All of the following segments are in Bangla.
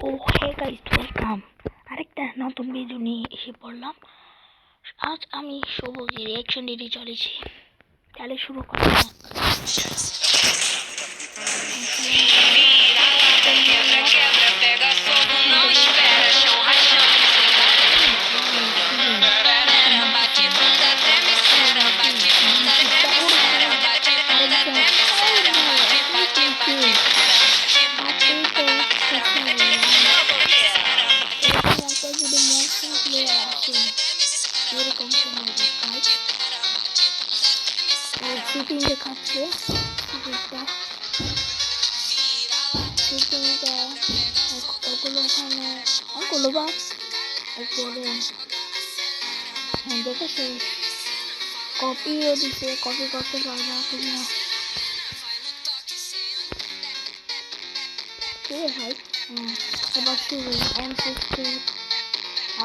ও হে গাইস, ওয়েলকাম আরেকটা নতুন ভিডিও নিয়ে এসে পড়লাম। আজ আমি শুভ রিয়াকশন দিতে চলেছি, তাহলে শুরু করা যাক। শুটিং দেখাচ্ছে, শুটিংটা ওগুলো ওখানে ওগুলো বা উপরে দেখেছে, কপিও দিছে, কপি করতে পারবা তুমি না ভাই। এবার শুরু M60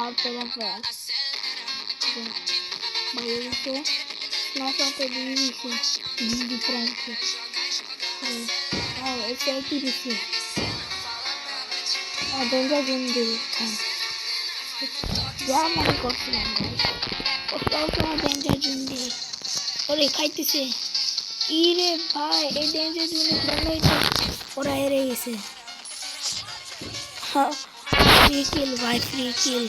আর পেরাফেল বাইরে স্ন্যাপতে দিয়ে দিছে হিন্দি প্রান্তে আর এটা কি দিছে ডেঞ্জার জোন দিয়েছেন, যা মনে করছিলাম কোথাও ডেঞ্জার জোন দিয়ে ওরে খাইতেছে। কি রে ভাই, এই ডেঞ্জার জোনের জন্যই তো ওরা হেরে গেছে। ফ্রি কিল ভাই, ফ্রি কিল।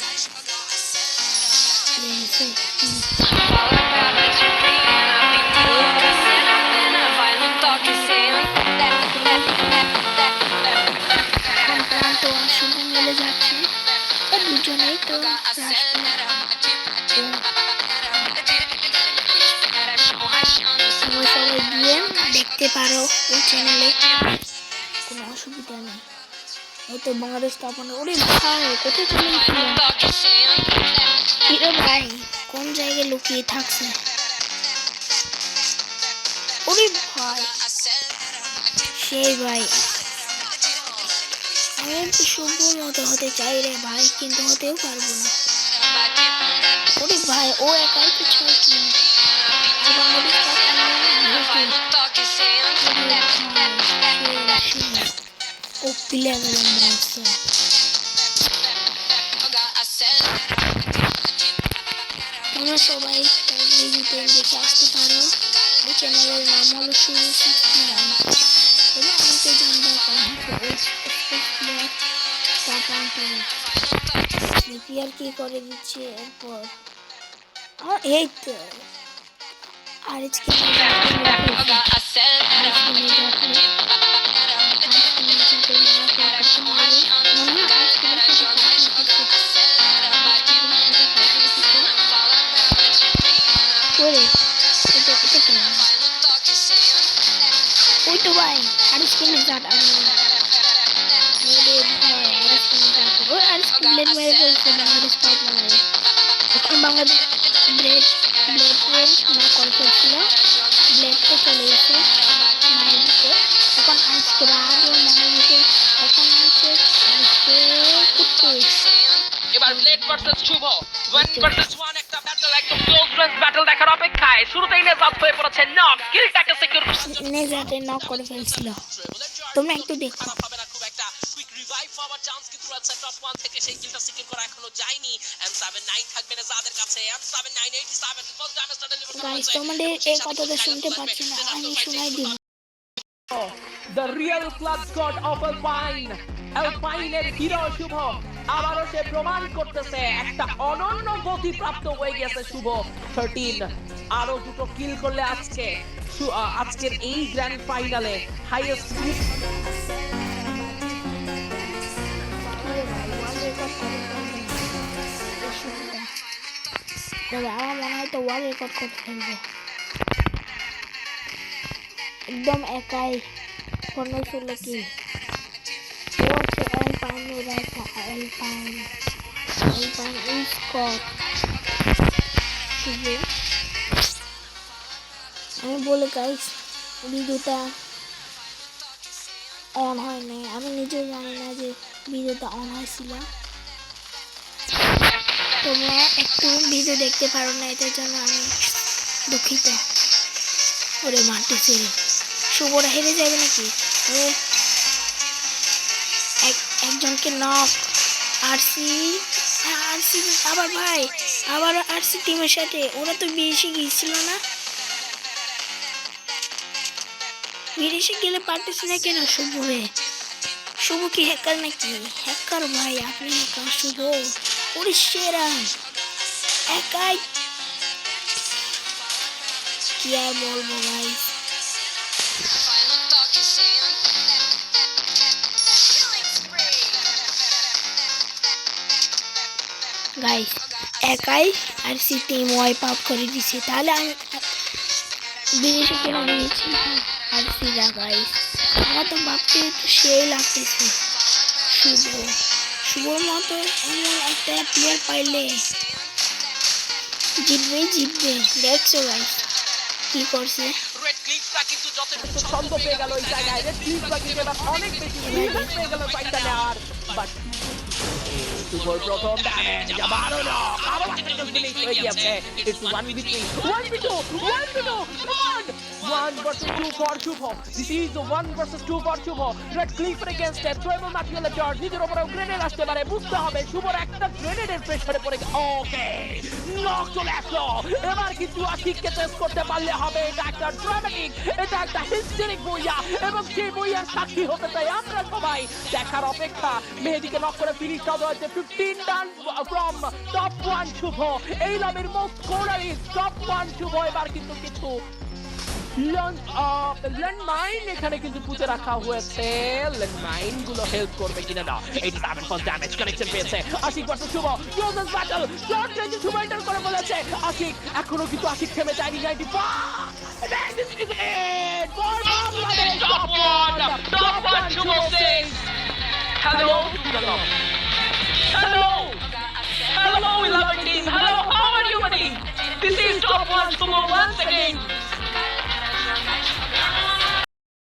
মিলে যাচ্ছে দুজনেই তো সবাই গিয়ে দেখতে পারো ওই চ্যানেলে, কোনো অসুবিধা নেই। এই তো বাংলাদেশ স্থাপন। ওরে ভাই, কোথায় চলে গেছিল ভাই, কোন জায়গায় লুকিয়ে থাকছে? ওরে ভাই সেই ভাই, আমি একটু শুভর মতো হতে চাই রে ভাই, কিন্তু হতেও পারবো না। ওরে ভাই, ও একাই তো ছয় কিল, ও প্লেয়ার মনস্টার। তোমরা সবাই ভিডিওতে দেখে আসতে পারো। এই চ্যানেলের নাম হলো শুভ 69। তবে আমাকে জানবা প্লেয়ার কি করে দিচ্ছে। এরপর এই তো আর ওই তো ভাই আর স্ক্রিনে যাট এখন বাংলাদেশ ব্লেড না কল করছিল, ব্লেডটা চলে গেছে মাইন্ডে। এখন আজকে রাগে মাইন্ডে, এখন হচ্ছে এবার ব্লেড ভার্সেস শুভ 1 ভার্সেস 1 একটা ব্যাটল, একদম ক্লোজ রেঞ্জ ব্যাটল দেখার অপেক্ষায়। শুরুতেই নেজাত হয়ে পড়েছে নক, কিলটাকে সিকিউর নেজাতে নক করে ফেলছিল। তোমরা একটু দেখো, হবে না খুব একটা কুইক রিভাইভ পাওয়ার চান্স কিন্তু রয়েছে টপ 1 থেকে। সেই কিলটা সিকিউর করা এখনো যায়নি। M79 থাকবে নেজাদের কাছে। M79 87 ফার্স্ট ড্যামেজটা ডেলিভার করা গাইস হয়েছে। তোমাদের এই কথাটা শুনতে পাচ্ছি না, আমি শোনাই দিব। The real club god of Alpine, Alpine-এর হিরো শুভ আবারও সে প্রমাণ করতেছে একটা অনন্য গতিপ্রাপ্ত হয়ে গেছে শুভ 13। আরো দুটো কিল করলে আজকের এই গ্র্যান্ড ফাইনালে হাইয়েস্ট আমার মনে হয় তো ওয়ার্ল্ড রেকর্ড করতে ফেলবে একদম একাই 15-16 কিল। Alpine রাখা, Alpine স্কট শুভ। আমি বলে গাইস ভিডিওটা অন হয় নাই, আমি নিজেও জানি না যে ভিডিওটা অন হয়েছিল। তোমরা একটু ভিডিও দেখতে পারো না, এটার জন্য আমি দুঃখিত। ওরে মারতেছে, শুভরা হেরে যাবে নাকি? একজনকে নক। আরসি আরসি আবার ভাই, আবার আরসি টিমের সাথে। ওরা তো বিদেশে গিয়েছিল না? বিদেশে গেলে পারতেছি না কেন শুভ রে? শুভ কি হ্যাকার নাকি? হ্যাকার ভাই, আপনি হ্যাকার শুভ? ওরে সেরা একাই, কি আর বলবো ভাই। গাইস একাই আর সি টিম ওয়াইপ আউট করে দিছে। তাহলে আমি বিদেশে কেন নিয়েছি আর সিরা গাইস? আমার তো ভাবতে একটু সেই লাগতেছে। শুভর মতো এমন একটা প্লেয়ার পাইলে জিতবে। দেখছো গাইস কি করছে? ছন্দ পেয়ে গেল এই জায়গায়। রেড ক্লিফরা কিন্তু এবার অনেক বেশি ফিলিংস পেয়ে গেল ফাইটটা নেওয়ার। বাট শুভর প্রথম ড্যামেজ আবারও না, আরো একটা ফিনিশ হয়ে গেছে। It's 1v3, 1v2, 1v2, 1 versus 2 for Shubho. This is the 1 versus 2 for Shubho. Red Clipper against a Tribal Material Charge. নিজের উপরে গ্রেনেড আসতে পারে, বুঝতে হবে শুভর একটা গ্রেনেডের প্রেসারে পড়ে গেছে। ওকে, নক চলে আসলো। এবার কিন্তু আশিককে টেস্ট করতে পারলে হবে। এটা একটা ড্রামাটিক, এটা একটা হিস্টেরিক বইয়া, এবং সেই বইয়ার সাক্ষী হতে চাই আমরা সবাই। দেখার অপেক্ষা। মেহেদিকে নক করে ফিনিশ করা হয়েছে। 15 ডান ফ্রম টপ 1 শুভ। এই লামের মোস্ট স্কোরারিস্ট টপ 1 শুভ। এবার কিন্তু কিছু ল্যান্ডমাইন এখানে কিন্তু পুঁতে রাখা হয়েছে। ল্যান্ডমাইন গুলো হেল্প করবে কিনা না, এটা তার ফার্স্ট ড্যামেজ কানেকশন পেয়েছে। আশিক ভার্সেস শুভ, ক্লোজেস্ট ব্যাটল। শর্ট রেঞ্জে শুভ এন্টার করে বলেছে আশিক। এখনো কিন্তু আশিক থেমে যায়নি। 95 and this is it for Bangladesh. Top 1 Shubho says hello to the top.